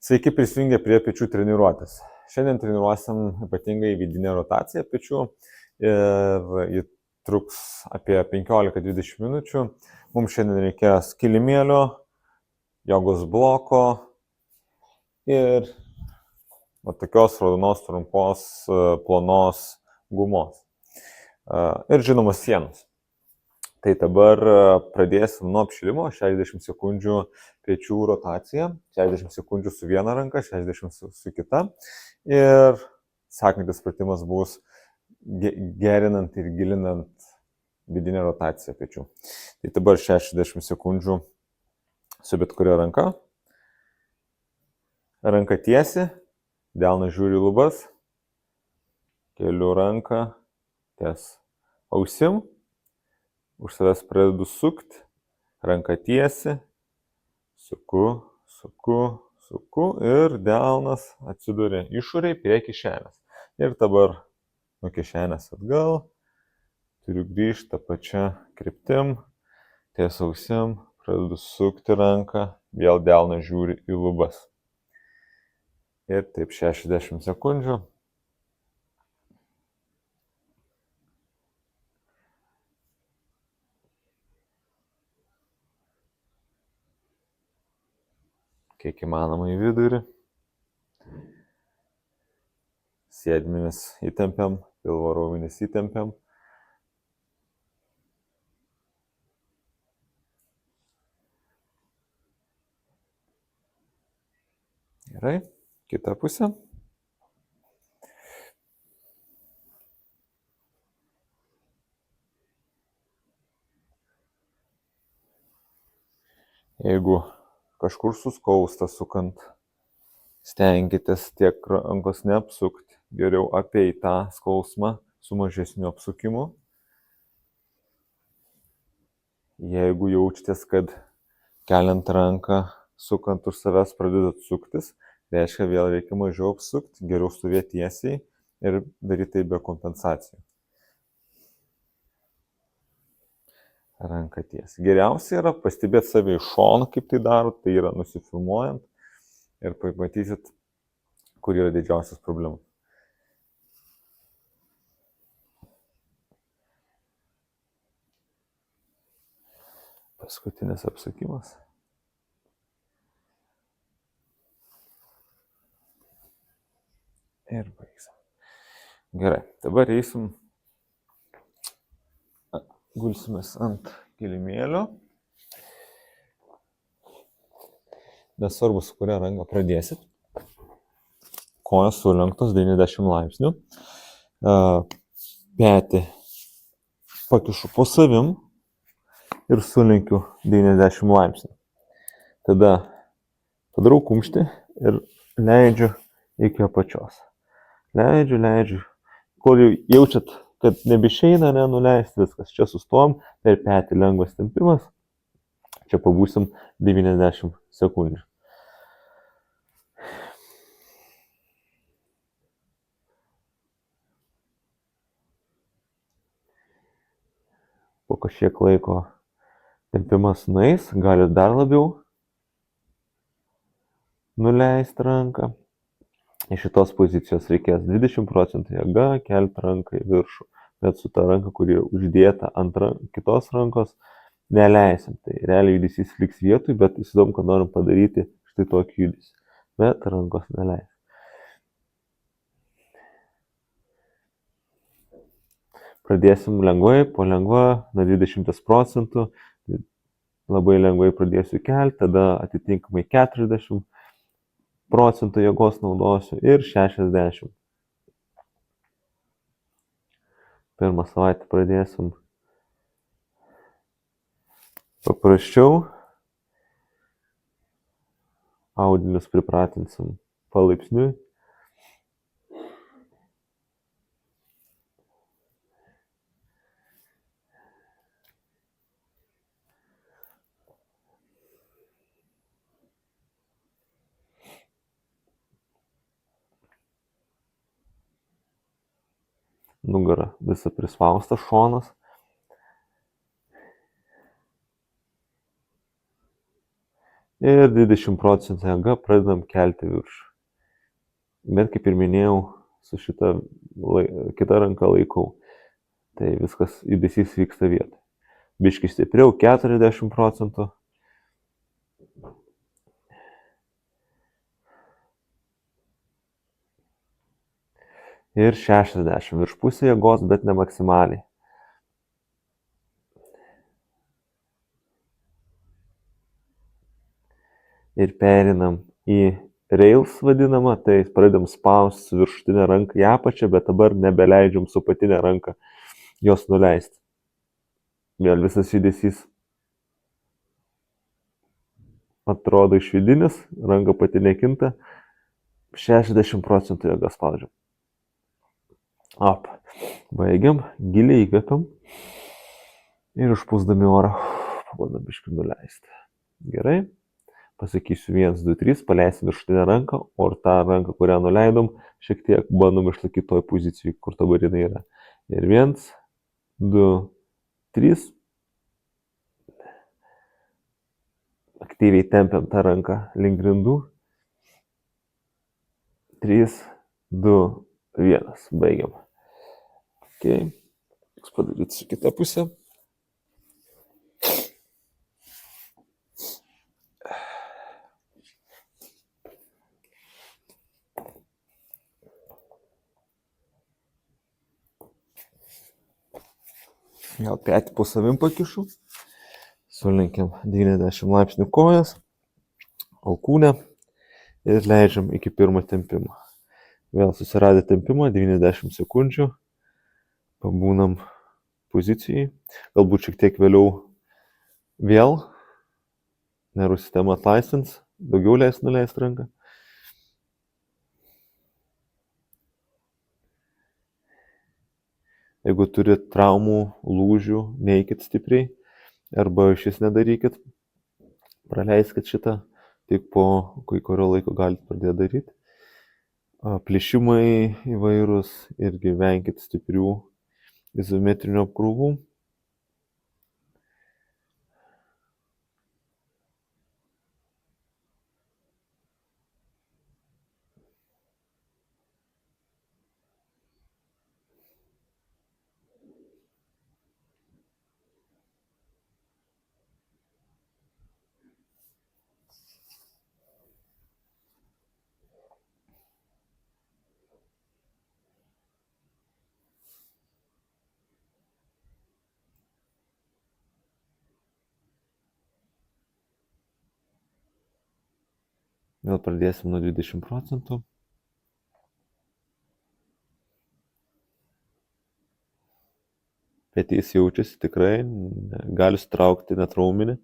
Sveiki prisijungę prie pečių treniruotės. Šiandien treniruosim ypatingai vidinę rotaciją pečių ir ji truks apie 15-20 minučių. Mums šiandien reikės kilimėlio, jogos bloko ir tokios raudonos trumpos plonos gumos. Ir žinoma sienos. Tai dabar pradėsim nuo apšilimo, 60 sekundžių pečių rotacija, 60 sekundžių su viena ranka, 60 su kita. Ir sekantis pratimas bus gerinant ir gilinant vidinę rotaciją pečių. Tai dabar 60 sekundžių su bet kuria ranka. Ranka tiesi, delnas žiūri į lubas, keliu ranką ties ausim. Už savęs pradedu sukti, ranka tiesi, suku ir delnas atsiduria išorėj prie kišenės. Ir dabar nuo kišenės atgal turiu grįžti tą pačią kryptim, ties ausim, pradedu sukti ranką, vėl delnas žiūri į lubas. Ir taip 60 sekundžių. Kiek įmanoma į vidurį. Sėdmenis įtempiam, pilvo raumenis įtempiam. Gerai, kita pusė. Jeigu kažkur suskausta sukant, stenkitės tiek rankos neapsukti, geriau apeiti tą skausmą su mažesniu apsukimu. Jeigu jaučiatės, kad keliant ranką, sukant už savęs pradedat suktis, reiškia vėl reikia mažiau apsukti, geriau stovėti tiesiai ir daryti tai be kompensacijų. Ranka tiesiai. Geriausia yra pastebėti save iš šono, kaip tai daro, tai yra nusifilmuojant ir pamatysit, kur yra didžiausias problemas. Paskutinis apsukimas. Ir baigsim. Gerai, dabar eisim. Gulsimės ant kilimėlio. Nesvarbu, su kuria ranka pradėsit. Kojos sulenktos 90 laipsnių. Petį pakišu po savim ir sulenkiu 90 laipsnių. Tada padarau kumštį ir leidžiu iki apačios. Leidžiu. Kol jaučiat, kad nebeišeina, nuleisti viskas. Čia sustojom, per petį lengvas tempimas. Čia pabūsim 90 sekundžių. Po kažkiek laiko tempimas nueis, gali dar labiau nuleisti ranką. Iš šitos pozicijos reikės 20% jėga kelti ranką į viršų, bet su ta ranka, kuri uždėta ant kitos rankos, neleisim. Tai realiai judesys liks vietoj, bet įsidom, kad norim padaryti štai tokį judesį. Bet rankos neleisim. Pradėsim lengvai, po lengva, nuo 20%, labai lengvai pradėsiu kelti, tada atitinkamai 40% jėgos naudosiu ir 60%. Pirmą savaitę pradėsim paprasčiau. Audinius pripratinsim palaipsniui. Nugara visą prispaustas šonas. Ir 20% jėga pradedam kelti viršų. Bet kaip ir minėjau, su šitą kitą ranką laikau. Tai viskas judesys vyksta vietoj. Biški stipriau, 40%. Ir 60 virš pusė jėgos, bet ne maksimaliai. Ir perinam į rails vadinamą, tai pradedam spausti su viršutinė ranka į apačią, bet dabar nebeleidžiam su apatinė ranka jos nuleisti. Vėl visas judesys atrodo išvidinis, ranka pati nekinta, 60% jėga spaudžiam. Op. Baigiam, giliai įkvepiam ir užpūsdami orą pabandom biškį nuleisti. Gerai. Pasakysiu 1, 2, 3, paleisim viršutinę ranką, o tą ranką, kurią nuleidom, šiek tiek bandom išlaikyti toj pozicijai, kur dabar jinai yra. Ir 1, 2, 3. Aktyviai tempiam tą ranką link grindų. 3, 2, 1. Baigiam. Ok. Padaryti su kita pusė. Gal petį po savim pakišu. Sulenkiam 90 laipsnių kojas, alkūnę ir leidžiam iki pirmo tempimo. Vėl susiradę tempimą, 90 sekundžių. Pabūnam pozicijai. Galbūt šiek tiek vėliau vėl nervų sistema atlaisvins, daugiau leis nuleisti ranką. Jeigu turit traumų, lūžių, neikit stipriai arba šis nedarykit, praleiskit šitą, tik po kai kurio laiko galite pradėti daryti. Plyšimai įvairūs, irgi venkit stiprių izometrinių apkrovų. Vėl pradėsim nuo 20%. Petys jaučiasi tikrai, gali sutraukti net raumenį,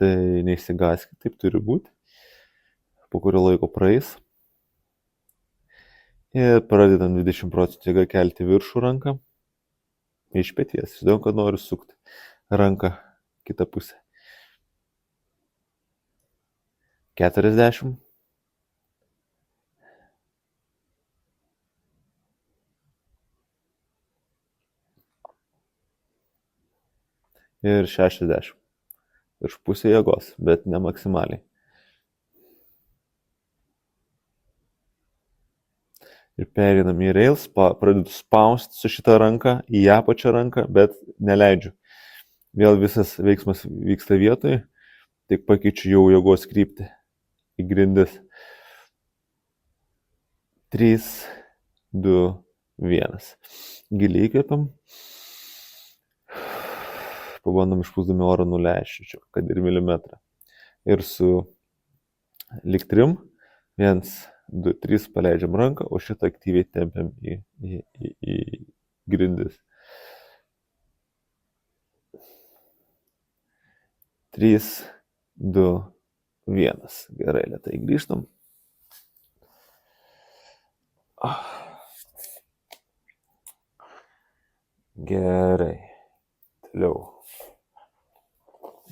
tai neišsigąskit, taip turi būti. Po kurio laiko praeis. Ir pradedam 20% jėga kelti viršų ranką. Iš peties. Žinau, kad noriu sukti ranką kitą pusę. 40. Ir 60. Virš pusė jėgos, bet ne maksimaliai. Ir perinam į rails, pradedu spausti su šitą ranką į apačią ranką, bet neleidžiu. Vėl visas veiksmas vyksta vietoje, tik pakeičiu jau jėgos kryptį į grindis. 3, 2, 1. Giliai įkvepiam. Pabandom išpūsdami orą nuleisti, kad ir milimetrą. Ir su lik 3, 1, 2, 3 paleidžiam ranką, o šitą aktyviai tempiam į grindis. 3, 2, 1. Gerai, lėtai grįžtam. Gerai. Toliau.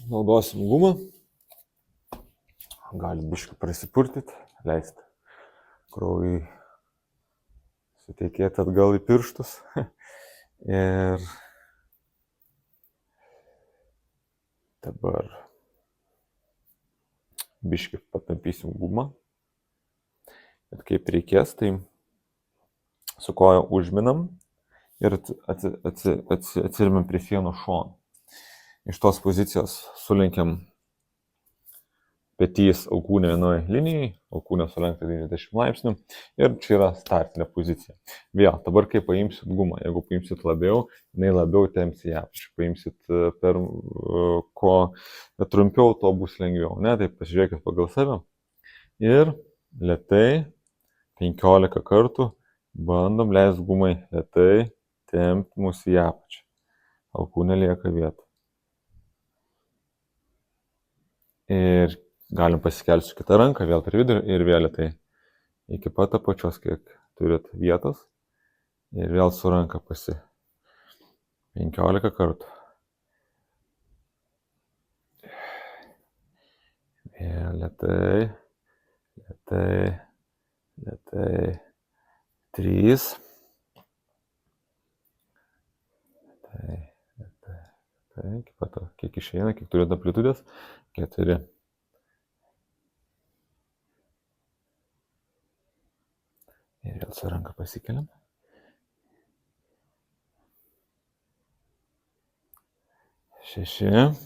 Naudosim gumą. Galit biškį prisipurtyti, leisti kraujui suteikėti atgal į pirštus. Ir dabar biškį patampysim gumą. Bet kaip reikės, tai su koja užminam ir atsirimiam prie sienų šono. Iš tos pozicijos sulenkiam petys alkūnė vienoje linijai, alkūnė sulenkta 90 laipsnių ir čia yra startinė pozicija. Vėl, dabar kai paimsit gumą, jeigu paimsit labiau, jinai labiau temps į apačią, paimsit per ko trumpiau, to bus lengviau, ne, tai pasižiūrėkit pagal save ir lėtai 15 kartų bandom leist gumai lėtai tempti mūsų į apačią. Alkūnė lieka vieta. Ir galim pasikelti su kita ranka, vėl per vidurį ir vėl lėtai. Iki pat apačios, kiek turit vietos. Ir vėl su ranka 15 kartų. Vėl lėtai, lėtai, lėtai. 3. Lėtai, lėtai, lėtai. Iki pat, kiek išeina, kiek turit amplitudės. 4. Ir vėl su ranka pasikeliam. 6.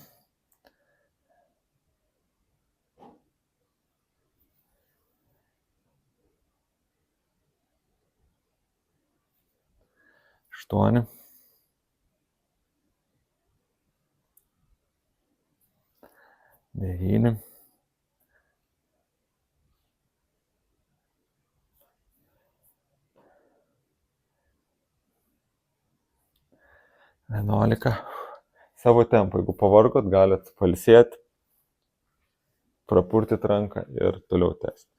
8. 9. 11. Savo tempu, jeigu pavargot, galit pailsėti, prapurtyti ranką ir toliau tęsti.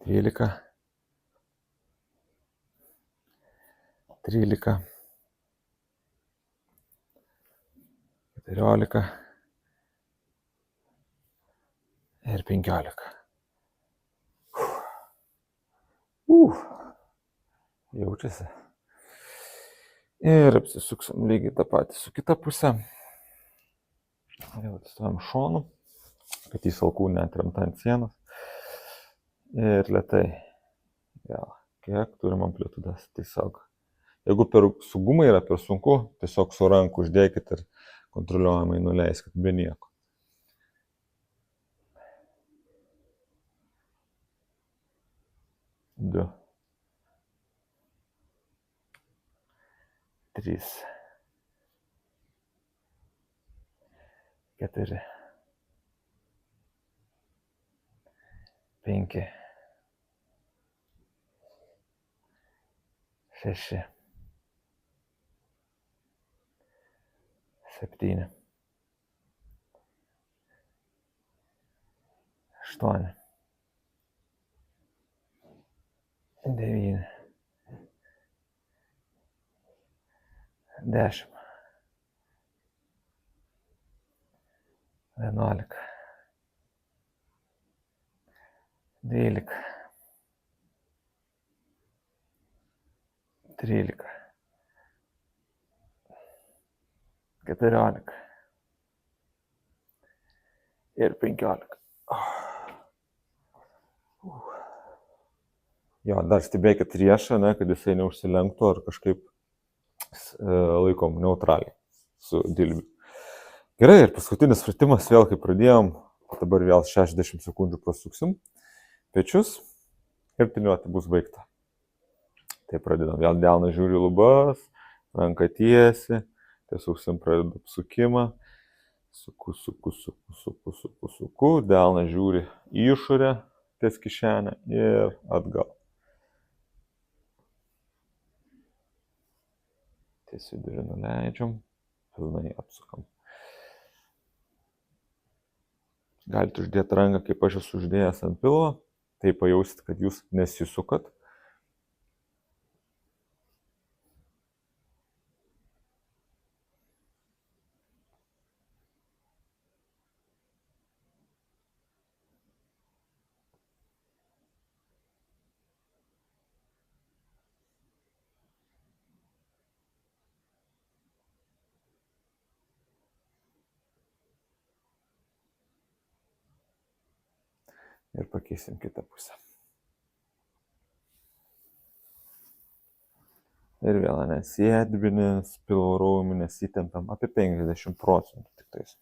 12. 13. 14. Ir 15. Jaučiasi. Ir apsisuksim lygiai tą patį su kita pusė. Vėl atsistojam šonu, kad jis alkūnė atremta ant sienos. Ir lėtai. Vėl, kiek turim amplitudės. Tiesiog, jeigu su gumai yra per sunku, tiesiog su ranku uždėkit ir kontroliuojamai nuleiskit be nieko. 2. 3. 4. 5. 6. 7. 8. 9. 10. 11. 12. 13. 14. Ir 15. Jo, dar stebėkit riešą, ne, kad jisai neužsilenktų ar kažkaip laikom neutraliai su dilbiu. Gerai, ir paskutinis pratimas, vėl kaip pradėjom, dabar vėl 60 sekundžių pasuksim pečius ir treniruotė bus baigta. Tai pradedam, vėl delną žiūri lubas, ranką tiesi, tiesiog pradedu apsukimą, suku, delną žiūri į išorę, ties kišenę ir atgal. Ties vidurį nuleidžiam, pilnai apsukam. Galite uždėti ranką, kaip aš esu uždėjęs ant pilvo, tai pajausit, kad jūs nesisukat. Ir pakeisim kitą pusę. Ir vėl nesėdbinis, pilvo raumenis įtempiam apie 50% tik tais.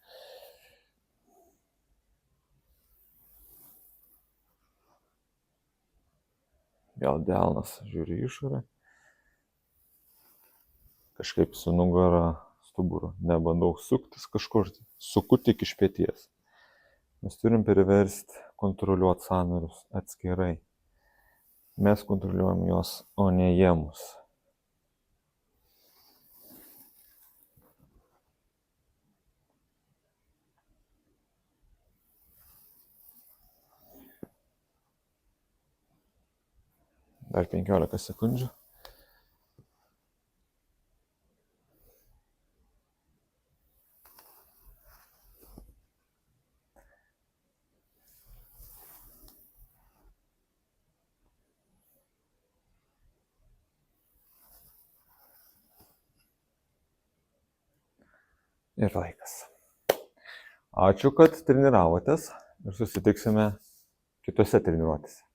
Vėl delnas žiūri išorę. Kažkaip su nugara stuburu. Nebandau suktis kažkur, suku tik iš peties. Mes turim priversti kontroliuoti sąnarius atskirai. Mes kontroliuojam juos, o ne jie mus. Dar 15 sekundžių. Ir laikas. Ačiū, kad treniravotės ir susitiksime kitose treniruotėse.